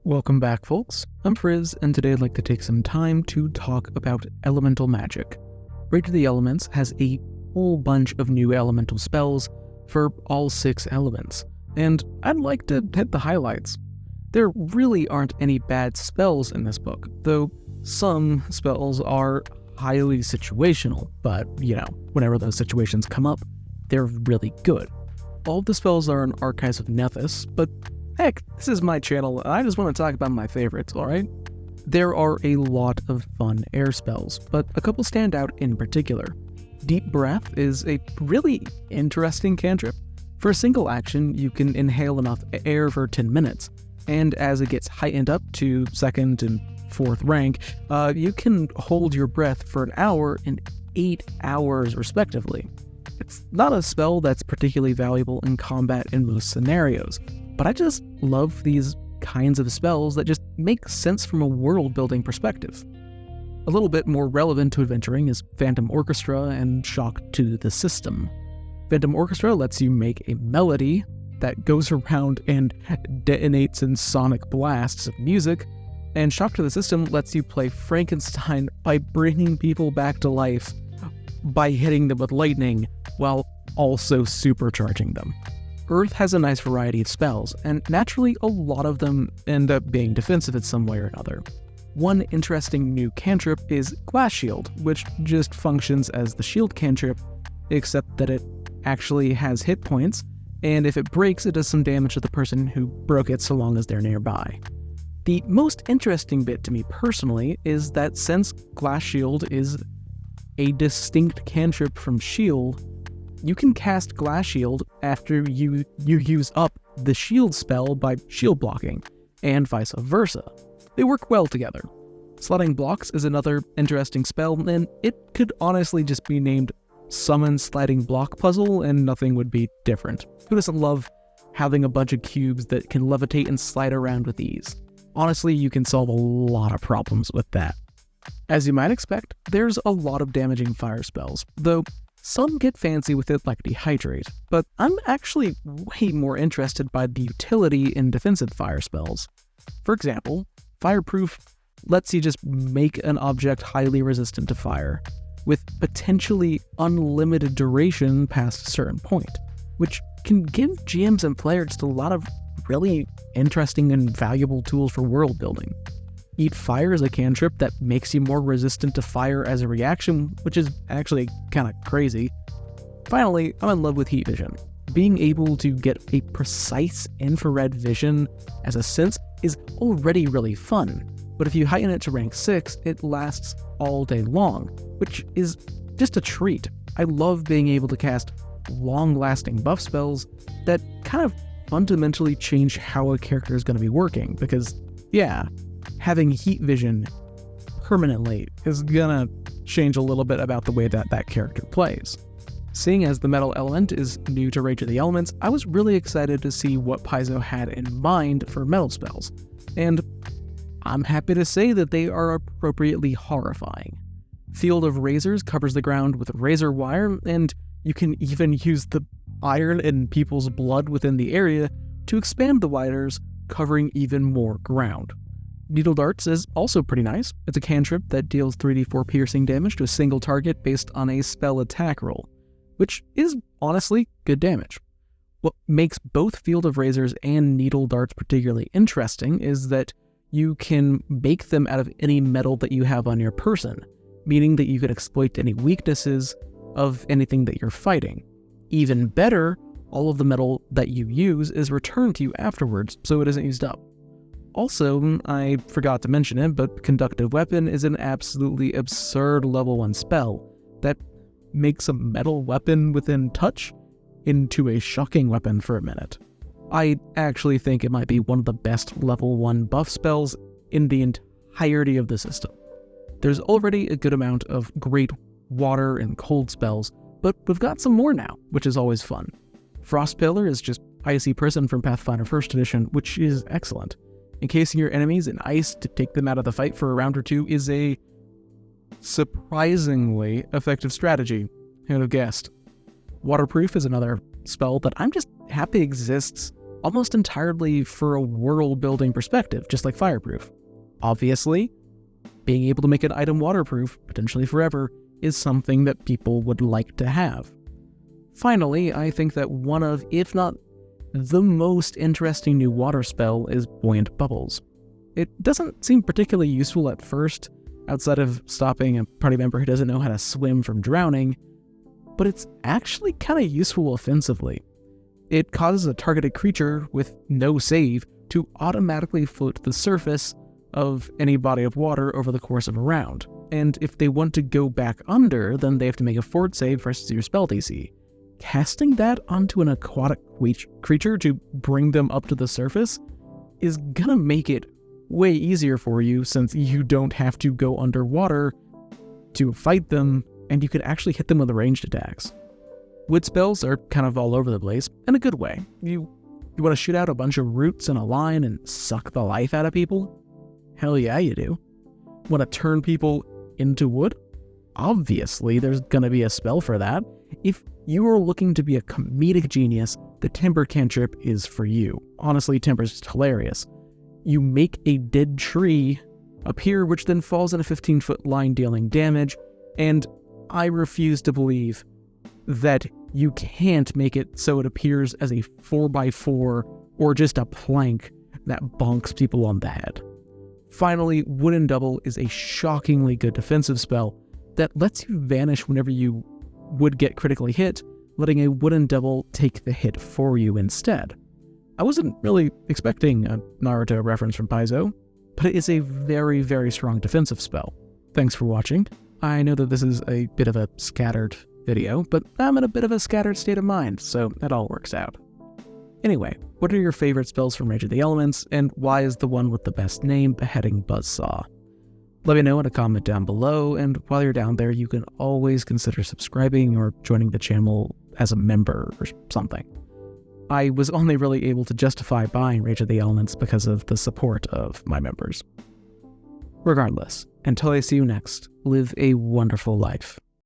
Welcome back, folks. I'm Frizz, and today I'd like to take some time to talk about elemental magic. Rage of the Elements has a whole bunch of new elemental spells for all 6 elements, and I'd like to hit the highlights. There really aren't any bad spells in this book, though some spells are highly situational, but, whenever those situations come up, they're really good. All of the spells are in Archives of Nethys, but heck, this is my channel, and I just want to talk about my favorites, alright? There are a lot of fun air spells, but a couple stand out in particular. Deep Breath is a really interesting cantrip. For a single action, you can inhale enough air for 10 minutes, and as it gets heightened up to 2nd and 4th rank, you can hold your breath for an hour and 8 hours respectively. It's not a spell that's particularly valuable in combat in most scenarios, but I just love these kinds of spells that just make sense from a world-building perspective. A little bit more relevant to adventuring is Phantom Orchestra and Shock to the System. Phantom Orchestra lets you make a melody that goes around and detonates in sonic blasts of music, and Shock to the System lets you play Frankenstein by bringing people back to life by hitting them with lightning while also supercharging them. Earth has a nice variety of spells, and naturally a lot of them end up being defensive in some way or another. One interesting new cantrip is Glass Shield, which just functions as the shield cantrip, except that it actually has hit points, and if it breaks, it does some damage to the person who broke it so long as they're nearby. The most interesting bit to me personally is that since Glass Shield is a distinct cantrip from Shield, you can cast Glass Shield after you use up the shield spell by shield blocking, and vice versa. They work well together. Slotting Blocks is another interesting spell, and it could honestly just be named Summon Sliding Block Puzzle, and nothing would be different. Who doesn't love having a bunch of cubes that can levitate and slide around with ease? Honestly, you can solve a lot of problems with that. As you might expect, there's a lot of damaging fire spells, though some get fancy with it like Dehydrate, but I'm actually way more interested by the utility in defensive fire spells. For example, Fireproof lets you just make an object highly resistant to fire, with potentially unlimited duration past a certain point, which can give GMs and players a lot of really interesting and valuable tools for world building. Eat Fire is a cantrip that makes you more resistant to fire as a reaction, which is actually kind of crazy. Finally, I'm in love with Heat Vision. Being able to get a precise infrared vision as a sense is already really fun, but if you heighten it to rank 6, it lasts all day long, which is just a treat. I love being able to cast long-lasting buff spells that kind of fundamentally change how a character is going to be working, because, having heat vision permanently is gonna change a little bit about the way that that character plays. Seeing as the metal element is new to Rage of the Elements, I was really excited to see what Paizo had in mind for metal spells, and I'm happy to say that they are appropriately horrifying. Field of Razors covers the ground with razor wire, and you can even use the iron and people's blood within the area to expand the wires, covering even more ground. Needle Darts is also pretty nice. It's a cantrip that deals 3d4 piercing damage to a single target based on a spell attack roll, which is honestly good damage. What makes both Field of Razors and Needle Darts particularly interesting is that you can make them out of any metal that you have on your person, meaning that you can exploit any weaknesses of anything that you're fighting. Even better, all of the metal that you use is returned to you afterwards, so it isn't used up. Also, I forgot to mention it, but Conductive Weapon is an absolutely absurd level 1 spell that makes a metal weapon within touch into a shocking weapon for a minute. I actually think it might be one of the best level 1 buff spells in the entirety of the system. There's already a good amount of great water and cold spells, but we've got some more now, which is always fun. Frost Pillar is just Icy Prison from Pathfinder 1st Edition, which is excellent. Encasing your enemies in ice to take them out of the fight for a round or two is a surprisingly effective strategy. Who'd have guessed? Waterproof is another spell that I'm just happy exists almost entirely for a world-building perspective, just like Fireproof. Obviously, being able to make an item waterproof, potentially forever, is something that people would like to have. Finally, I think that one of, if not the most interesting new water spell is Buoyant Bubbles. It doesn't seem particularly useful at first, outside of stopping a party member who doesn't know how to swim from drowning, but it's actually kind of useful offensively. It causes a targeted creature with no save to automatically float to the surface of any body of water over the course of a round, and if they want to go back under, then they have to make a fort save versus your spell DC. Casting that onto an aquatic creature to bring them up to the surface is gonna make it way easier for you, since you don't have to go underwater to fight them, and you can actually hit them with ranged attacks. Wood spells are kind of all over the place, in a good way. You want to shoot out a bunch of roots in a line and suck the life out of people? Hell yeah, you do. Want to turn people into wood? Obviously, there's gonna be a spell for that. If you are looking to be a comedic genius, the Timber cantrip is for you. Honestly, Timber's just hilarious. You make a dead tree appear, which then falls in a 15-foot line dealing damage, and I refuse to believe that you can't make it so it appears as a 4x4 or just a plank that bonks people on the head. Finally, Wooden Double is a shockingly good defensive spell that lets you vanish whenever you would get critically hit, letting a Wooden Double take the hit for you instead. I wasn't really expecting a Naruto reference from Paizo, but it is a very, very strong defensive spell. Thanks for watching. I know that this is a bit of a scattered video, but I'm in a bit of a scattered state of mind, so that all works out. Anyway, what are your favorite spells from Rage of the Elements, and why is the one with the best name Beheading Buzzsaw? Let me know in a comment down below, and while you're down there, you can always consider subscribing or joining the channel as a member or something. I was only really able to justify buying Rage of the Elements because of the support of my members. Regardless, until I see you next, live a wonderful life.